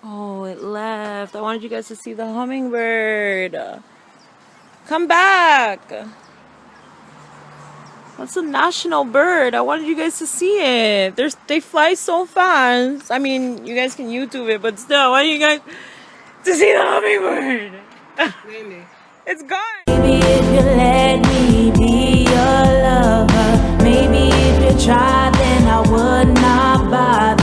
Oh, it left. I wanted you guys to see the hummingbird. Come back. That's a national bird. I wanted you guys to see it. They fly so fast. I mean, you guys can YouTube it, but still, I want you guys to see the hummingbird. Really? It's gone. Maybe if you let me be your lover, maybe if you tried, then I would not bother.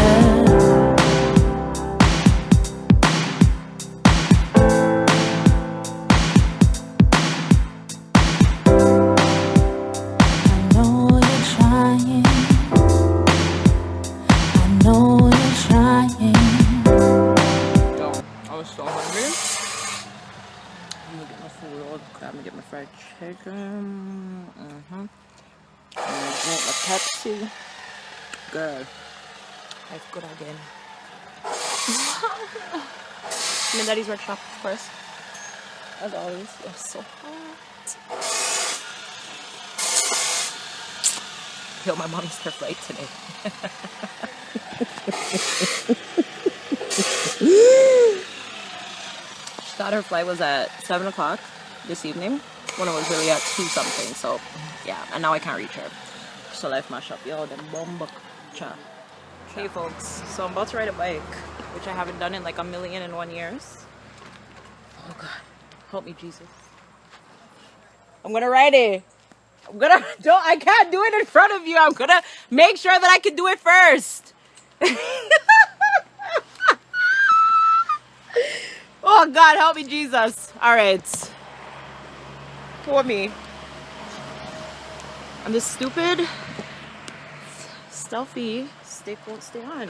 I'm gonna get my fried chicken. I'm gonna drink my Pepsi. Good. That's good again. I'm in Daddy's Red Shop, of course. As always. It's so hot. Yo, my mom missed her flight today. She thought her flight was at 7 o'clock this evening when it was really at 2 something. So yeah, and now I can't reach her. So life mash up. Yo, the bomba cha. Hey folks, so I'm about to ride a bike, which I haven't done in like 1,000,001 years. Oh God, help me Jesus. I'm gonna ride it. I can't do it in front of you. I'm gonna make sure that I can do it first. Oh God, help me Jesus. All right. For me. I'm this stupid, stealthy stick won't stay on.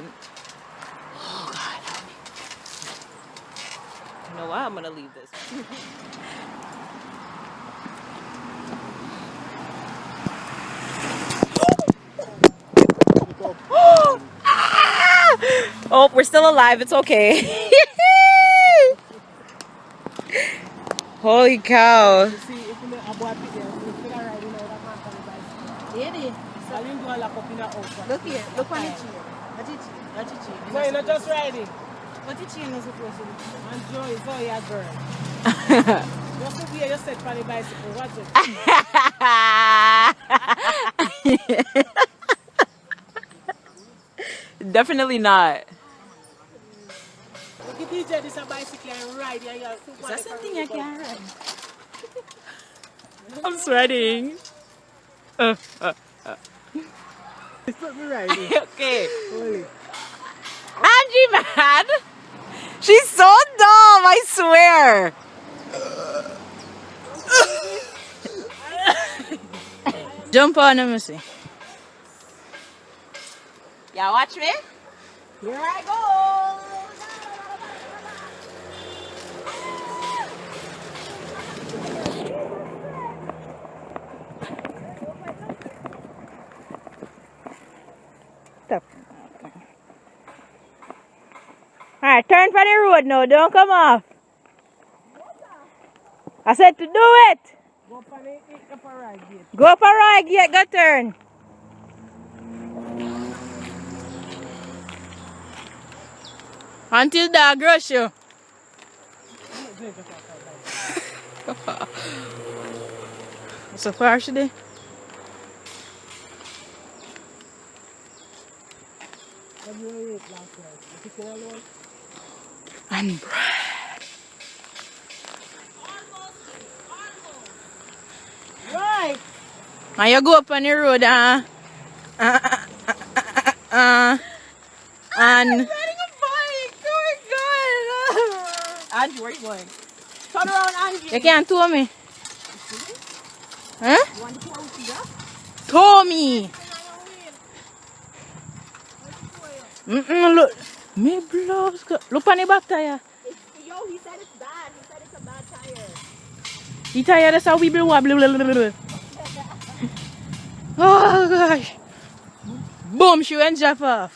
Oh God, help me. You know what? I'm gonna leave this. Oh, we're still alive. It's okay. Holy cow. Look here, look on the chain. So you're not just riding? What the chain is supposed to do? Enjoy, so you're a girl. Just to be here, just set on the bicycle, watch it. Definitely not. Look at DJ, this a bicycle and ride. Is that something I can ride? I'm sweating. Stop me riding. Okay. Holy. Angie, man. She's so dumb, I swear. Jump on, let me see. Y'all watch me? Here I go. Alright, turn for the road now, don't come off. I said to do it. Go up on the upper right gate. Go up a right gate, go turn. Until dog rush you. So far today. What do you eat last night? The chicken alone? And bread. Right. And you go up on the road and I'm riding a bike. Oh my God. Angie, where are you going? Turn around, Angie. you can't tow me. Huh? You want to go out here? Tow me. Look. Me blows. Look on the back tire. Yo, he said it's bad. He said it's a bad tire. The tire that's how we blow. Oh gosh. Boom, she went jump off.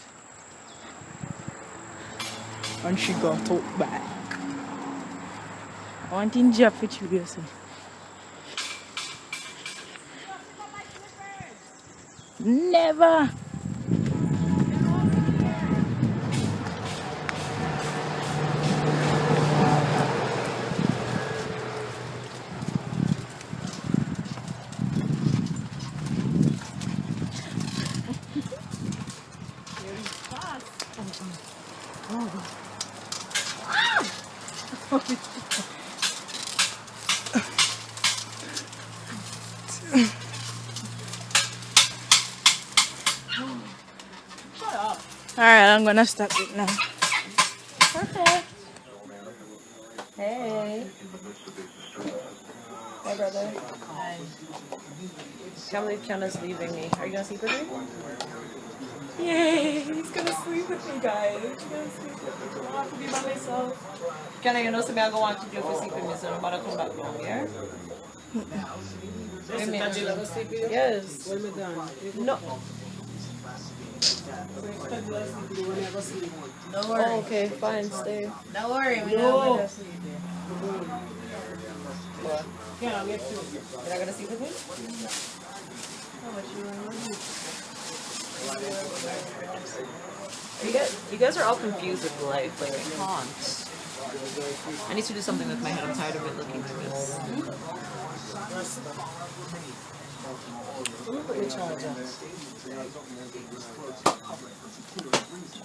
And she got out back. I want to jump with you, guys. Never. Alright, I'm gonna stop it now. Perfect. Hey. Hey, brother. Hi. Can't believe Kiana's leaving me. Are you gonna sleep with me? Yay! He's gonna sleep with me, guys. He's gonna sleep with me. I don't have to be by myself. Kiana, you know something I go want to do for sleep with me, so I'm about to come back home, yeah? Yes. When we're done. No. Don't worry. Oh, okay, fine, stay. Don't worry, we know we're sleep there. What? Yeah, we have to. You're not gonna sleep with me? You guys are all confused with life. Like, I can't. I need to do something with my head. I'm tired of it looking like this.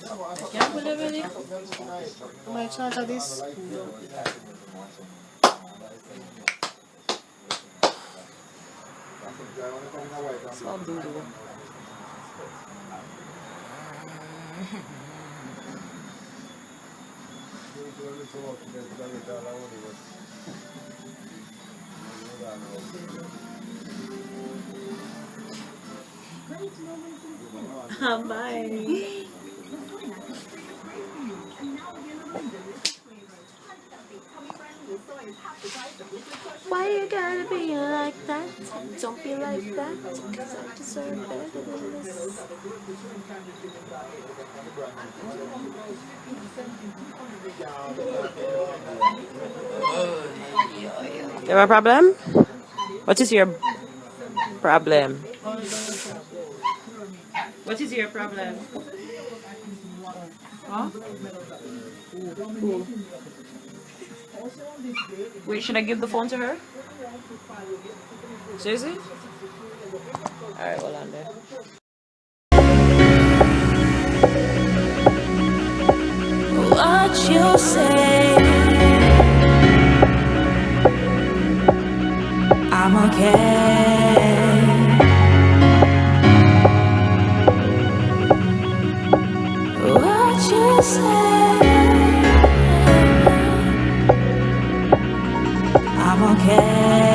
I can't believe it. My charge of this. It's all doo-doo. Bye. Why you gotta be like that? Don't be like that, 'cause I deserve better than this. You have a problem? What is your problem? What is your problem? Huh? Ooh. Wait, should I give the phone to her? Seriously? Alright, hold on there. What you say, I'm okay. What you say, I'm okay.